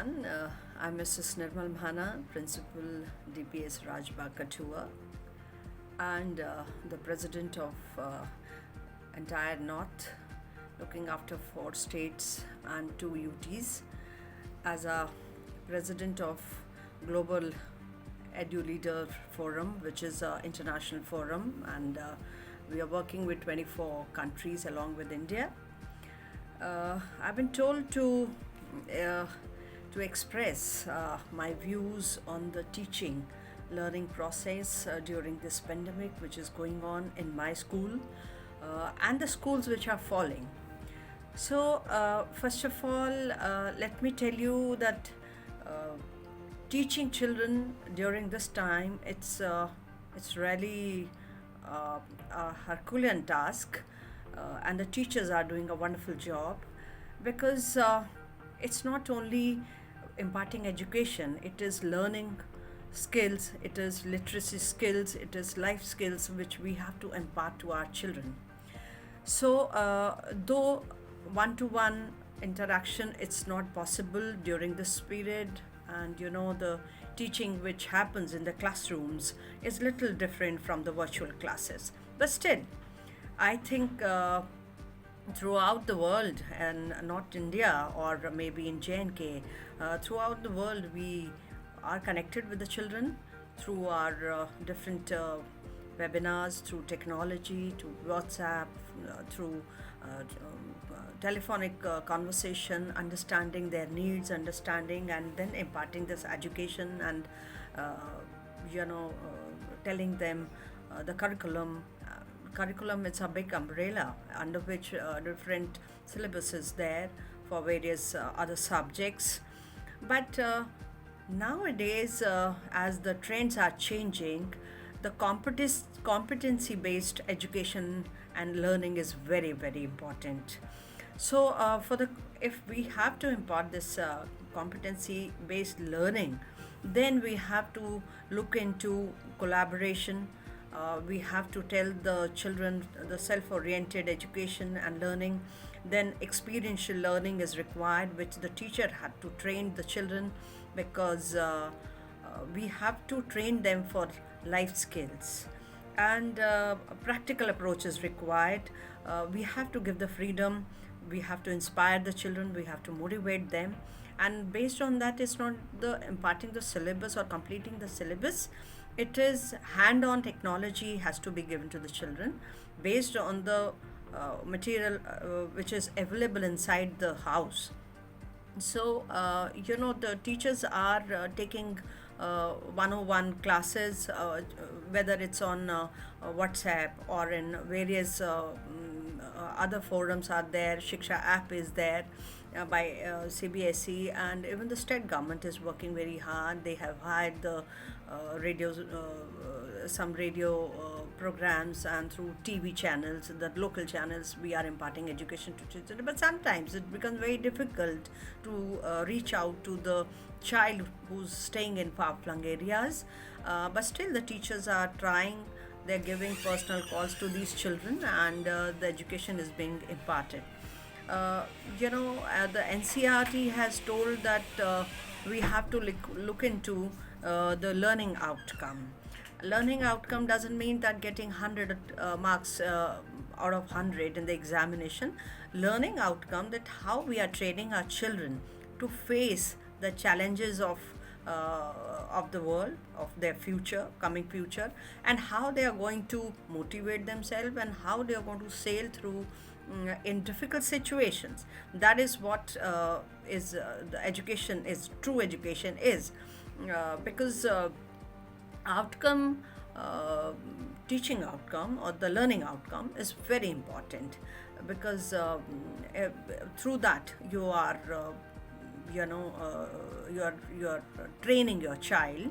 everyone. I'm Mrs. Nirmal Mhana, Principal DPS Rajbagh Kathua, and the President of entire North, looking after 4 states and 2 UTs, as a President of Global Edu Leader Forum, which is an international forum, and we are working with 24 countries along with India. I've been told uh, to express my views on the teaching learning process during this pandemic, which is going on in my school and the schools which are following. So, first of all, let me tell you that uh, teaching children during this time it's really a Herculean task, and the teachers are doing a wonderful job because it's not only imparting education, it is learning skills, it is literacy skills, it is life skills which we have to impart to our children. So, though one to one interaction it's not possible during this period, and the teaching which happens in the classrooms is little different from the virtual classes, but still, I think throughout the world, and not India or maybe in JNK, throughout the world we are connected with the children through our different webinars, through technology, to WhatsApp, through telephonic conversation, understanding their needs, understanding and then imparting this education and uh, telling them the curriculum. Curriculum, it's a big umbrella under which different syllabus is there for various other subjects. But nowadays, as the trends are changing, the competency based education and learning is very, very important. So, for the if we have to impart this competency based learning, then we have to look into collaboration. We have to tell the children the self oriented education and learning. Then, experiential learning is required, which the teacher had to train the children because we have to train them for life skills, and a practical approach is required. We have to give the freedom, we have to inspire the children, we have to motivate them, and based on that, it's not the imparting the syllabus or completing the syllabus. It is hand-on technology has to be given to the children based on the material which is available inside the house. So, the teachers are taking 101 classes, whether it's on WhatsApp or in various other forums are there. Shiksha app is there by CBSE, and even the state government is working very hard. They have hired the radios, some radio programs, and through TV channels, the local channels, we are imparting education to children. But sometimes it becomes very difficult to reach out to the child who's staying in far-flung areas. But still, the teachers are trying. They're giving personal calls to these children, and the education is being imparted. The NCRT has told that we have to look into the learning outcome. Learning outcome doesn't mean that getting 100 marks out of 100 in the examination. Learning outcome, that how we are training our children to face the challenges of the world, of their future, coming future, and how they are going to motivate themselves and how they are going to sail through in difficult situations. That is what is the education is, true education is, because outcome, teaching outcome or the learning outcome is very important, because through that you are you are training your child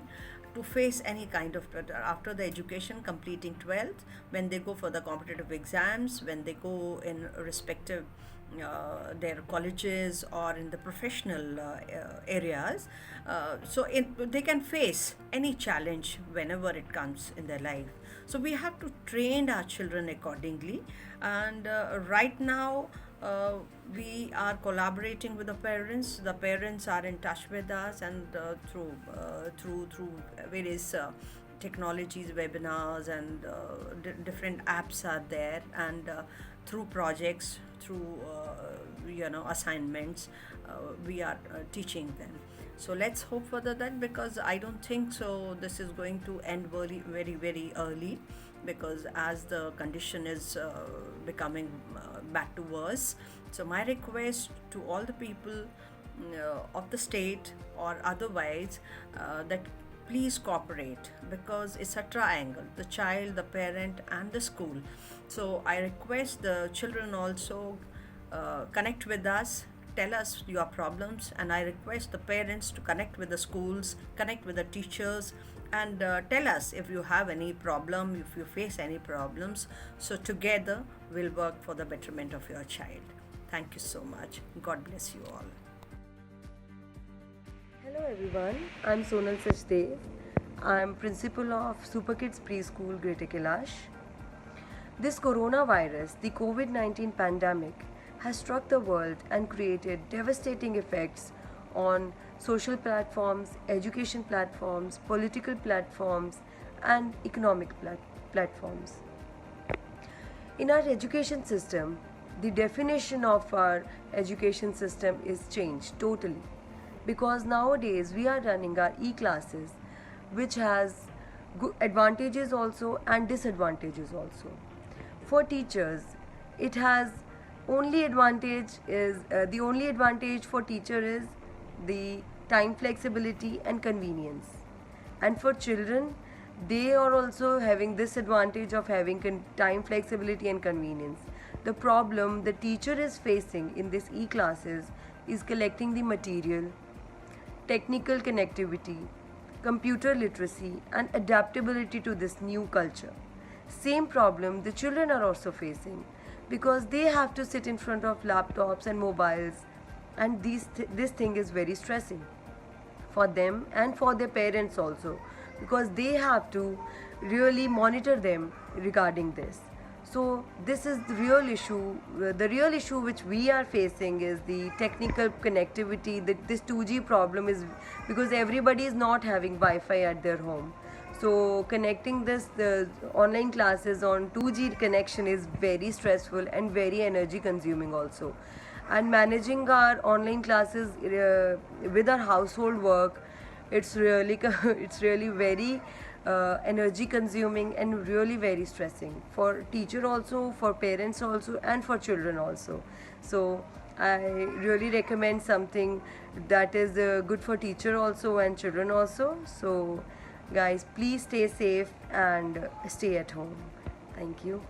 to face any kind of after the education completing 12th, when they go for the competitive exams, when they go in respective their colleges or in the professional areas, they can face any challenge whenever it comes in their life. So we have to train our children accordingly, and right now uh, we are collaborating with the parents. The parents are in touch with us, and through various technologies, webinars, and different apps are there, and through projects, through assignments, we are teaching them. So let's hope for that, because I don't think so this is going to end very very very early, because as the condition is becoming back to worse. So my request to all the people of the state or otherwise, that please cooperate, because it's a triangle: the child, the parent, and the school. So I request the children also connect with us, tell us your problems, and I request the parents to connect with the schools, connect with the teachers, and tell us if you have any problem, if you face any problems. So together we'll work for the betterment of your child. Thank you so much. God bless you all. Hello everyone, I'm Sonal Sachdev. I'm principal of Super Kids Preschool Greater Kailash. This coronavirus, the COVID-19 pandemic, has struck the world and created devastating effects on social platforms, education platforms, political platforms, and economic platforms. In our education system, the definition of our education system is changed totally, because nowadays we are running our e-classes, which has advantages also and disadvantages also. For teachers, it has only advantage is the only advantage for teacher is the time flexibility and convenience, and for children, they are also having this advantage of having time flexibility and convenience. The problem the teacher is facing in this e-classes is collecting the material, technical connectivity, computer literacy, and adaptability to this new culture. Same problem the children are also facing, because they have to sit in front of laptops and mobiles, and this thing is very stressing for them and for their parents also, because they have to really monitor them regarding this. So this is the real issue. The real issue which we are facing is the technical connectivity. That this 2G problem is because everybody is not having Wi-Fi at their home. So connecting the online classes on 2G connection is very stressful and very energy consuming also. And managing our online classes with our household work, it's really it's really very energy consuming and really very stressing for teacher also, for parents also, and for children also. So I really recommend something that is good for teacher also and children also. So guys, please stay safe and stay at home. Thank you.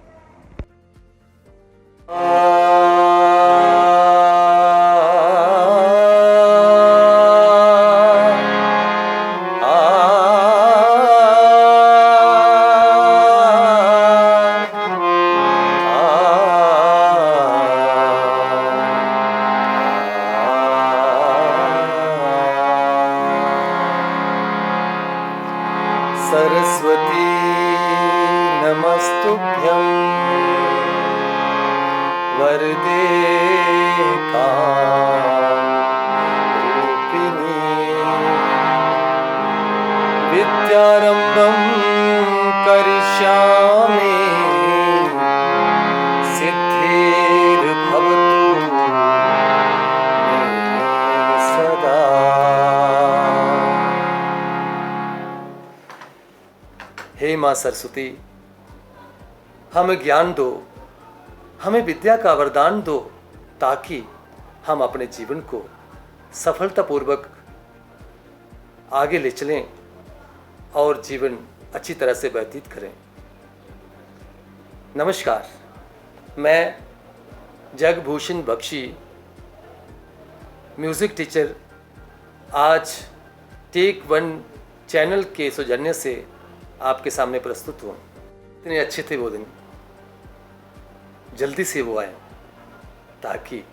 Saraswati नमस्तुभ्यं वरदे कामरूपिणी विद्यारम्भं करिष्यामि सिद्धिर्भवतु मे सदा। हे माँ सरस्वती, हमें ज्ञान दो, हमें विद्या का वरदान दो, ताकि हम अपने जीवन को सफलतापूर्वक आगे ले चलें और जीवन अच्छी तरह से व्यतीत करें। नमस्कार, मैं जगभूषण बख्शी, म्यूज़िक टीचर, आज टेक वन चैनल के सौजन्य से आपके सामने प्रस्तुत हूँ। इतने अच्छे थे वो दिन, जल्दी से वो आए ताकि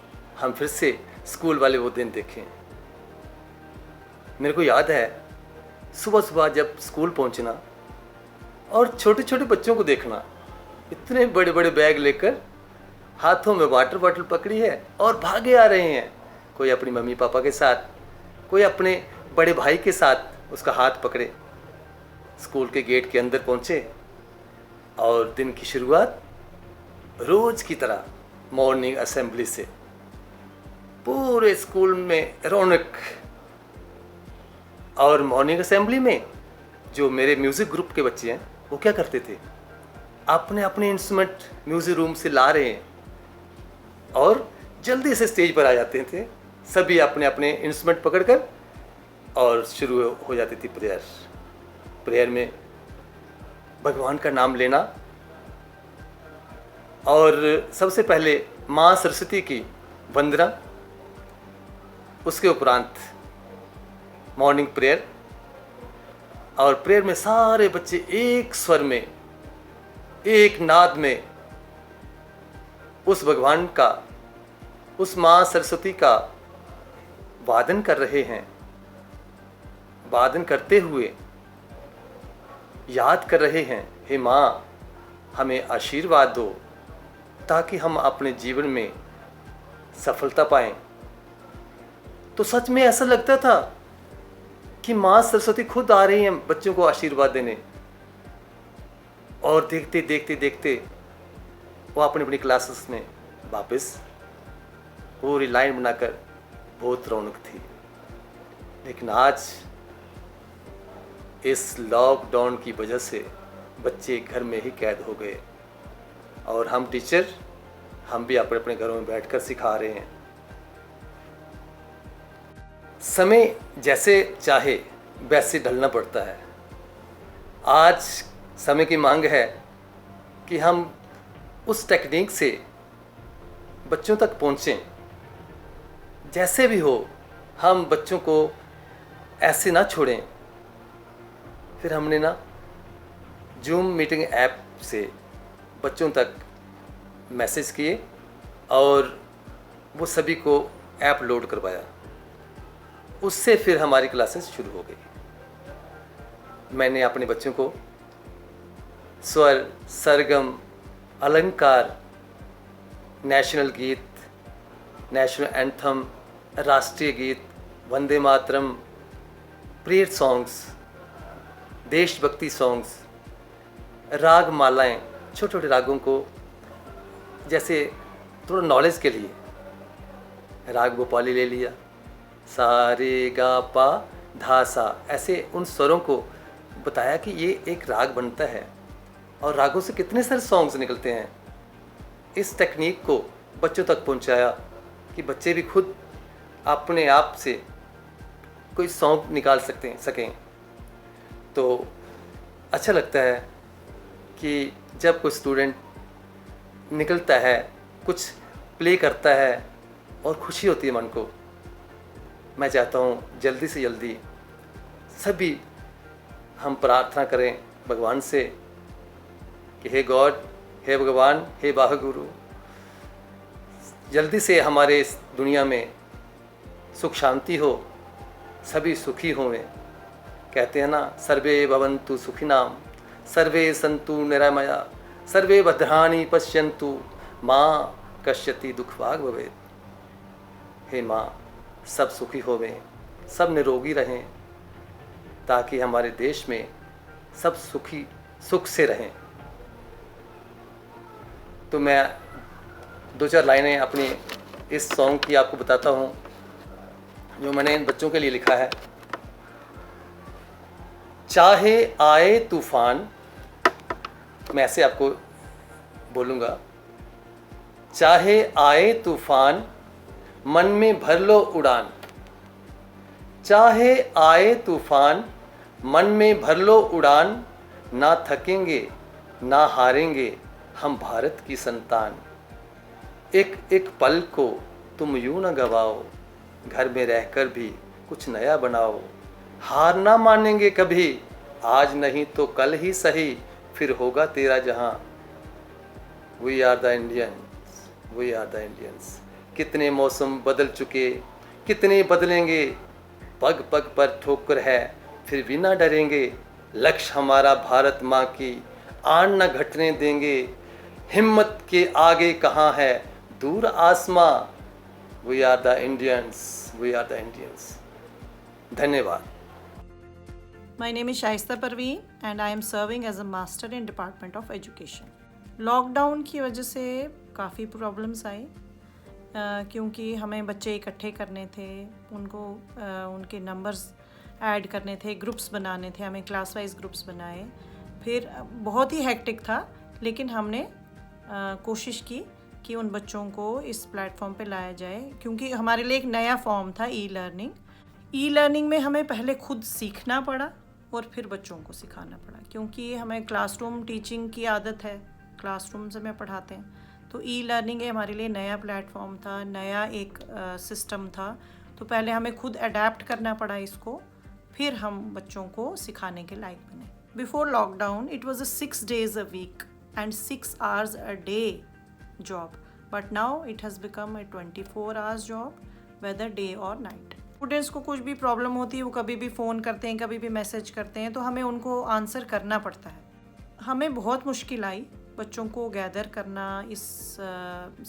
हम फिर से स्कूल वाले वो दिन देखें। मेरे को याद है सुबह सुबह जब स्कूल पहुँचना और छोटे छोटे बच्चों को देखना, इतने बड़े बड़े बैग लेकर हाथों में वाटर बॉटल पकड़ी है और भागे आ रहे हैं। कोई अपनी मम्मी पापा के साथ, कोई अपने बड़े भाई के साथ उसका हाथ पकड़े स्कूल के गेट के अंदर पहुँचे। और दिन की शुरुआत रोज़ की तरह मॉर्निंग असेंबली से, पूरे स्कूल में रौनक। और मॉर्निंग असेंबली में जो मेरे म्यूज़िक ग्रुप के बच्चे हैं वो क्या करते थे, अपने अपने इंस्ट्रूमेंट म्यूज़िक रूम से ला रहे हैं और जल्दी से स्टेज पर आ जाते थे। सभी अपने अपने इंस्ट्रूमेंट पकड़कर और शुरू हो जाती थी प्रेयर। प्रेयर में भगवान का नाम लेना और सबसे पहले माँ सरस्वती की वंदना, उसके उपरांत मॉर्निंग प्रेयर। और प्रेयर में सारे बच्चे एक स्वर में, एक नाद में उस भगवान का, उस माँ सरस्वती का वादन कर रहे हैं। वादन करते हुए याद कर रहे हैं, हे माँ हमें आशीर्वाद दो ताकि हम अपने जीवन में सफलता पाएं। तो सच में ऐसा लगता था कि माँ सरस्वती खुद आ रही हैं बच्चों को आशीर्वाद देने। और देखते देखते देखते वो अपनी अपनी क्लासेस में वापस पूरी लाइन बनाकर, बहुत रौनक थी। लेकिन आज इस लॉकडाउन की वजह से बच्चे घर में ही कैद हो गए और हम टीचर, हम भी अपने अपने घरों में बैठकर सिखा रहे हैं। समय जैसे चाहे वैसे ढलना पड़ता है। आज समय की मांग है कि हम उस टेक्निक से बच्चों तक पहुँचें। जैसे भी हो, हम बच्चों को ऐसे ना छोड़ें। फिर हमने ना जूम मीटिंग ऐप से बच्चों तक मैसेज किए और वो सभी को ऐप लोड करवाया। उससे फिर हमारी क्लासेस शुरू हो गई। मैंने अपने बच्चों को स्वर, सरगम, अलंकार, नेशनल गीत, नेशनल एंथम, राष्ट्रीय गीत, वंदे मातरम, प्रेयर सॉन्ग्स, देशभक्ति सॉन्ग्स, राग मालाएं, छोटे छोटे रागों को, जैसे थोड़ा नॉलेज के लिए राग भोपाली ले लिया, सा रे गा पा धा सा, ऐसे उन स्वरों को बताया कि ये एक राग बनता है और रागों से कितने सारे सॉन्ग्स निकलते हैं। इस टेक्निक को बच्चों तक पहुंचाया कि बच्चे भी खुद अपने आप से कोई सॉन्ग निकाल सकें। तो अच्छा लगता है कि जब कोई स्टूडेंट निकलता है, कुछ प्ले करता है और खुशी होती है मन को। मैं चाहता हूँ जल्दी से जल्दी सभी हम प्रार्थना करें भगवान से कि हे गॉड, हे भगवान, हे वाहगुरु, जल्दी से हमारे इस दुनिया में सुख शांति हो, सभी सुखी हों। कहते हैं ना, सर्वे भवन्तु सुखिनाम, सर्वे सन्तु निरामया, सर्वे भद्राणि पश्यन्तु माँ कश्यति दुःखभाग् भवेत्। हे माँ, सब सुखी होवें, सब निरोगी रहें ताकि हमारे देश में सब सुख से रहें। तो मैं दो चार लाइनें अपनी इस सॉन्ग की आपको बताता हूँ जो मैंने इन बच्चों के लिए लिखा है। चाहे आए तूफान, मैं ऐसे आपको बोलूँगा, चाहे आए तूफान मन में भर लो उड़ान, चाहे आए तूफान मन में भर लो उड़ान, ना थकेंगे ना हारेंगे हम भारत की संतान। एक एक पल को तुम यूं न गवाओ, घर में रहकर भी कुछ नया बनाओ। हार ना मानेंगे कभी, आज नहीं तो कल ही सही, फिर होगा तेरा जहां। We are the Indians, we are the Indians. कितने मौसम बदल चुके, कितने बदलेंगे, पग पग पर ठोकर है फिर भी ना डरेंगे। लक्ष्य हमारा भारत माँ की, आन न घटने देंगे। हिम्मत के आगे कहाँ है दूर आसमां, we are the Indians, we are the Indians. धन्यवाद। My name is Shaista Parveen and I am serving as a master in Department of Education. Lockdown की वजह से काफ़ी प्रॉब्लम्स आई, क्योंकि हमें बच्चे इकट्ठे करने थे, उनको उनके नंबर्स ऐड करने थे, ग्रुप्स बनाने थे, हमें क्लास वाइज ग्रुप्स बनाए। फिर बहुत ही हेक्टिक था, लेकिन हमने कोशिश की कि उन बच्चों को इस प्लेटफॉर्म पे लाया जाए, क्योंकि हमारे लिए एक नया फॉर्म था ई लर्निंग में हमें पहले खुद सीखना पड़ा और फिर बच्चों को सिखाना पड़ा, क्योंकि हमें क्लासरूम टीचिंग की आदत है, क्लासरूम से में पढ़ाते हैं। तो ई लर्निंग हमारे लिए नया प्लेटफॉर्म था, नया एक सिस्टम था। तो पहले हमें खुद अडेप्ट करना पड़ा इसको, फिर हम बच्चों को सिखाने के लायक बने। Before lockdown it was 6 days a week and 6 hours a day job, but now it has become a 24 hours job, whether day or night. Students को कुछ भी प्रॉब्लम होती है, वो कभी भी फ़ोन करते हैं, कभी भी मैसेज करते हैं, तो हमें उनको आंसर करना पड़ता है। हमें बहुत मुश्किल आई बच्चों को गैदर करना इस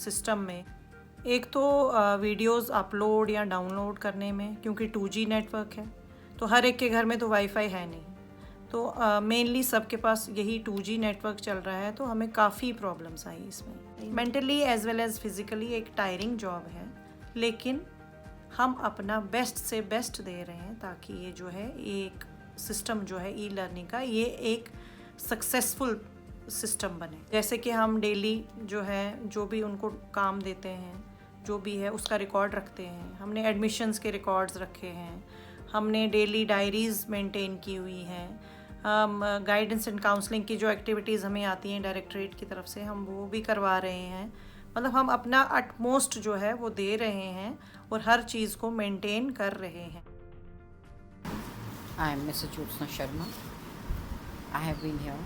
सिस्टम में। एक तो वीडियोस अपलोड या डाउनलोड करने में, क्योंकि 2G नेटवर्क है, तो हर एक के घर में तो वाईफाई है नहीं, तो मेनली सबके पास यही 2G नेटवर्क चल रहा है, तो हमें काफ़ी प्रॉब्लम्स आई इसमें। Mentally as well as physically एक टायरिंग जॉब है, लेकिन हम अपना बेस्ट से बेस्ट दे रहे हैं, ताकि ये जो है एक सिस्टम जो है ई लर्निंग का, ये एक सक्सेसफुल सिस्टम बने। जैसे कि हम डेली जो है, जो भी उनको काम देते हैं, जो भी है उसका रिकॉर्ड रखते हैं। हमने एडमिशन्स के रिकॉर्ड्स रखे हैं, हमने डेली डायरीज़ मेंटेन की हुई हैं, हम गाइडेंस एंड काउंसलिंग की जो एक्टिविटीज़ हमें आती हैं डायरेक्टरेट की तरफ से, हम वो भी करवा रहे हैं। मतलब हम अपना अटमोस्ट जो है वो दे रहे हैं और हर चीज़ को मेंटेन कर रहे हैं। I am Mrs. Jyotsna Sharma. I have been here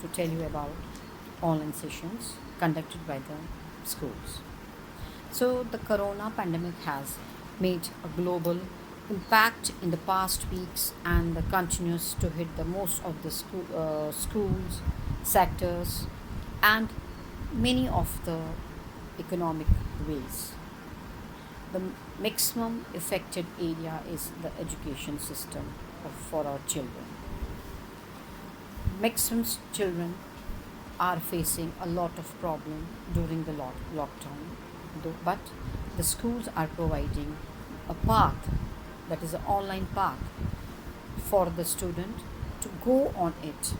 to tell you about online sessions conducted by the schools. So the corona pandemic has made a global impact in the past weeks and continues to hit the most of the schools, sectors and many of the economic ways. The maximum affected area is the education system for our children. Maximum children are facing a lot of problem during the lockdown, but the schools are providing a path, that is an online path for the student to go on it,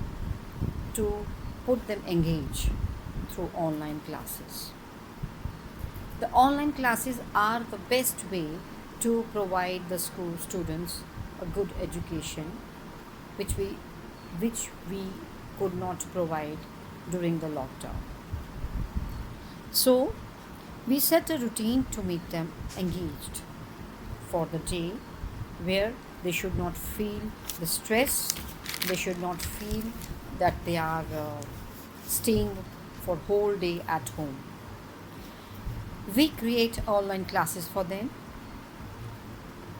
to put them engaged through online classes. The online classes are the best way to provide the school students a good education, which we could not provide during the lockdown. So we set a routine to make them engaged for the day, where they should not feel the stress, they should not feel that they are staying for whole day at home. We create online classes for them.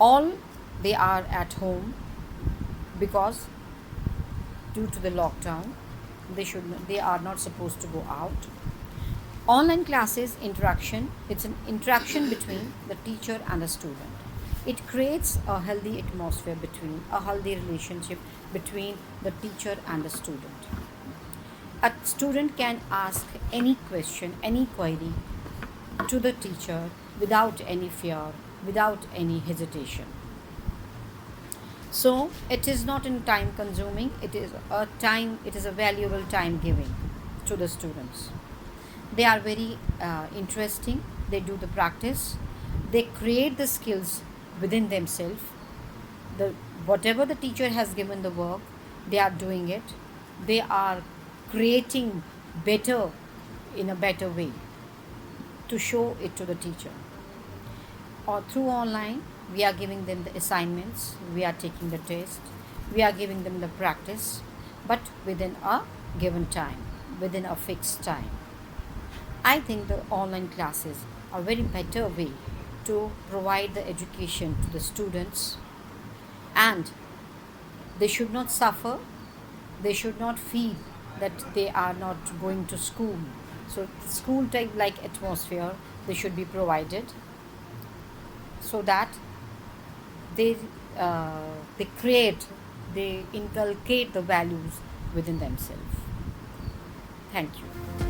All they are at home because due to the lockdown they are not supposed to go out. Online classes interaction, it's an interaction between the teacher and the student. It creates a healthy atmosphere, between a healthy relationship between the teacher and the student. A student can ask any question, any query to the teacher without any fear, without any hesitation. So it is not in time consuming, it is a valuable time giving to the students. They are very interesting, they do the practice, they create the skills within themselves. Whatever the teacher has given the work, they are doing it, they are creating better, in a better way, to show it to the teacher. Or through online, we are giving them the assignments, we are taking the test, we are giving them the practice, but within a given time, within a fixed time. I think the online classes are very better way to provide the education to the students, and they should not suffer, they should not feel that they are not going to school So school type like atmosphere they should be provided, so that they they inculcate the values within themselves. Thank you.